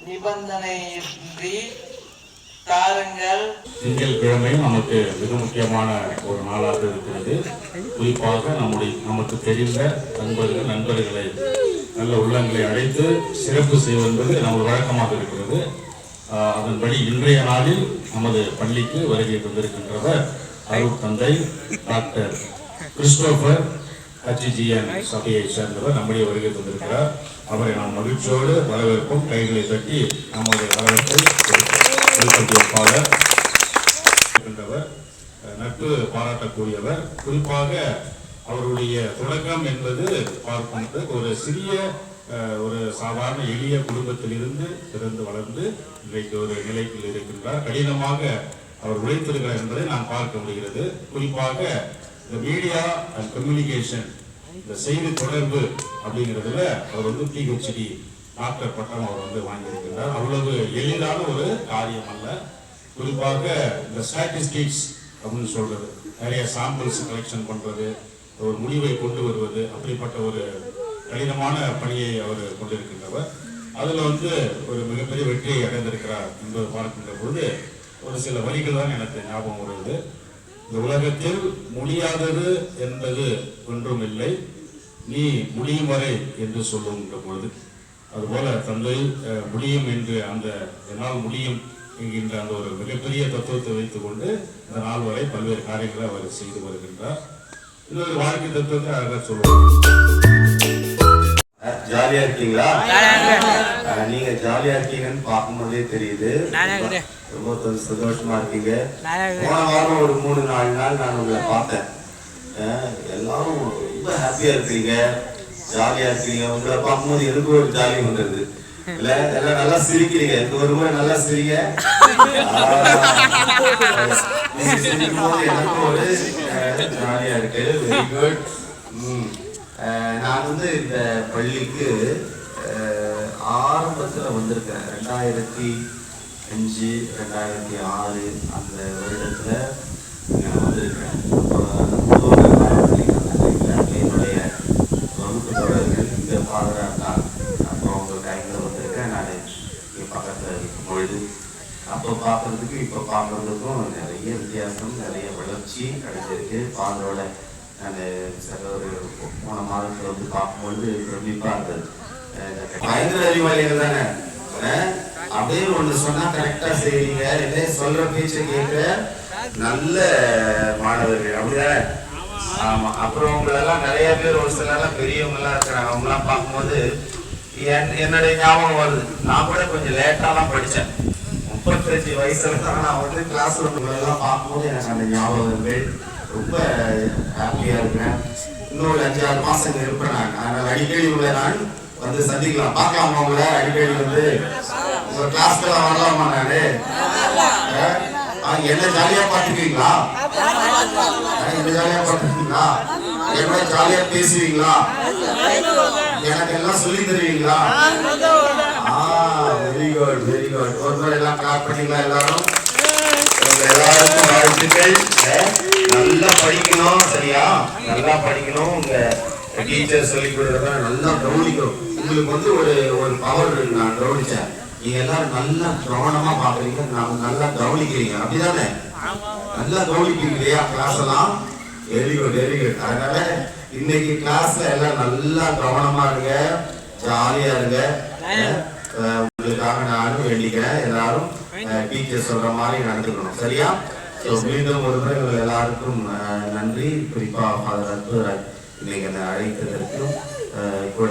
நிபந்தனையின்றி தாருங்கள். திங்கட்கிழமை நமக்கு மிக முக்கியமான ஒரு நாளாக இருக்கிறது. குறிப்பாக நமக்கு தெரிந்த நண்பர்களை நல்ல உள்ளங்களை அழைத்து சிறப்பு செய்வது என்பது நமது வழக்கமாக இருக்கிறது. அதன்படி இன்றைய நாளில் நமது பள்ளிக்கு வருகை தந்திருக்கின்றவர் அருள் தந்தை டாக்டர் கிறிஸ்டோபர் HGN சபையை சேர்ந்தவர் நம்முடைய வருகை தந்திருக்கிறார். அவரை நாம் மகிழ்ச்சியோடு வரவேற்போம். கைகளை தட்டி நம்முடைய வரவேற்பை இருக்கின்றவர், நட்பு பாராட்டக்கூடியவர். குறிப்பாக அவருடைய தொடக்கம் என்பது பார்ப்பது ஒரு சிறிய ஒரு சாதாரண எளிய குடும்பத்தில் இருந்து பிறந்து வளர்ந்து இன்றைக்கு ஒரு நிலைக்கு இருக்கின்றார். கடினமாக அவர் உழைத்திருக்கிறார் என்பதை நான் பார்க்க முடிகிறது. குறிப்பாக இந்த மீடியா அண்ட் கம்யூனிகேஷன், இந்த செய்தி தொடர்பு அப்படிங்கிறதுல அவர் PhD டாக்டர் பட்டம் அவர் வாங்கியிருக்கின்றார். அவ்வளவு எளிதான ஒரு காரியம் அல்ல. குறிப்பாக இந்த ஸ்டாட்டிஸ்டிக்ஸ் அப்படின்னு சொல்றது, நிறைய சாம்பிள்ஸ் கலெக்ஷன் பண்றது, ஒரு முடிவை கொண்டு வருவது, அப்படிப்பட்ட ஒரு கடினமான பணியை அவர் கொண்டிருக்கின்றவர். அதுல ஒரு மிகப்பெரிய வெற்றியை அடைந்திருக்கிறார் என்பதை பார்க்கின்ற பொழுது ஒரு சில வரிகள் தான் எனக்கு ஞாபகம் வருவது. இந்த உலகத்தில் முடியாதது என்பது ஒன்றும் இல்லை, நீ முடியும் வரை என்று சொல்லுகின்ற பொழுது, அதுபோல தந்தை முடியும் என்று என்னால் முடியும் என்கின்ற அந்த ஒரு மிகப்பெரிய தத்துவத்தை வைத்துக் கொண்டு இந்த நாள் வரை பல்வேறு காரியங்களை அவர் செய்து வருகின்றார். இன்னொரு வாழ்க்கை தத்துவத்தை அழகா சொல்லுவாங்க. ஜாலியா இருக்கீங்களா? நீங்க ஜாலியா இருக்கீங்கன்னு பார்க்கும்போதே தெரியுது. ரொம்ப சந்தோஷமா இருக்கீங்க. போன வாரம் ஒரு 3-4 நாள் நான் உங்களை பார்த்தேன். எல்லாரும் ரொம்ப ஹாப்பியா இருக்கீங்க, ஜாலியா இருக்கீங்க. உங்களை பார்க்கும்போது எனக்கு ஒரு ஜாலி வந்துருது. இல்ல எல்லாம் நல்லா சிரிக்கிறீங்க. இந்த ஒரு முறை நல்லா சிரிங்க. சிரிக்கும் போது எனக்கு ஒரு ஜாலியா இருக்கு. Very good. நான் இந்த பள்ளிக்கு ஆரம்பத்தில் வந்திருக்கேன். 2005, 2006 அந்த வருடத்தில் நான் வந்திருக்கேன். என்னுடைய வகுப்பு தொடர்கள் இங்கே ஃபாதராக இருந்தாங்க. அப்போ அவங்க டைமில் வந்திருக்கேன். நான் இங்கே பக்கத்தில் இருக்கும் பொழுது அப்போ பார்க்குறதுக்கு இப்போ பார்க்குறதுக்கும் நிறைய வித்தியாசம், நிறைய வளர்ச்சி கிடைச்சிருக்கு. ஃபாதரோட நான் ஒரு போன மாதத்தில் பார்க்கும்பொழுது பிரமிப்பாக இருந்தது. பயங்கர அறிவாளிகள் தானே, அப்படியே ஒன்று சொன்னால் கரெக்டாக செய்வீங்க, இல்லை சொல்கிற பேச்சை கேட்க நல்ல மாணவர்கள், அப்படிதானே? ஆமாம். அப்புறம் உங்களெல்லாம் நிறைய பேர் ஒரு சிலர்லாம் பெரியவங்கெல்லாம் இருக்கிறாங்க. அவங்களாம் பார்க்கும்போது என்னுடைய ஞாபகம் வருது. நான் கூட கொஞ்சம் லேட்டாலாம் படித்தேன். 35 வயசுல தான் நான் கிளாஸ் ரூம்லாம் பார்க்கும்போது எனக்கு அந்த ஞாபகங்கள் ரொம்ப ஹாப்பியா இருக்கிறேன். இன்னொரு 5-6 மாசம் இருப்பேன் நான். அதனால அடிக்கடி உங்களை நான் சந்திக்கலாம், பார்க்கலாமா? உங்களை அடிக்கடி உங்க கிளாஸ்க்கெல்லாம் வரலாமா? நானு என்ன ஜாலியா பார்த்துக்குவீங்களா? என்ன ஜாலியா பார்த்துக்குவீங்களா? என்ன ஜாலியா பேசுவீங்களா? எனக்கு எல்லாம் சொல்லி தருவீங்களா? Very good, very good. ஒரு முறை எல்லாம் கிளாப் பண்ணீங்களா? எல்லாரும் எல்லாருக்கும் வாழ்த்துக்கள். நல்லா படிக்கணும், சரியா? நல்லா படிக்கணும். உங்க டீச்சர் சொல்லி கொடுக்குறத நல்லா கவனிக்கணும். உங்களுக்கு ஒரு பவர் நான் கவனிச்சேன். நீங்க எல்லாரும் நல்லா கவனமா பாக்குறீங்க, நல்லா கவனிக்கிறீங்க, அப்படிதானே? நல்லா கவனிக்கிறீங்க இல்லையா? கிளாஸ் எல்லாம் வெரி குட், வெரி குட். அதனால இன்னைக்கு கிளாஸ்ல எல்லாம் நல்லா கவனமா இருங்க, ஜாலியா இருங்க. உங்களுக்காக நானும் வேண்டிக்கிறேன். எல்லாரும் டீச்சர் சொல்ற மாதிரி நடந்துக்கணும், சரியா? மீண்டும் ஒரு முறை எல்லாருக்கும் நன்றி. குறிப்பா ஃபாதர் அற்புதராஜ் இன்னைக்கு என்னை அழைத்ததற்கும் கூட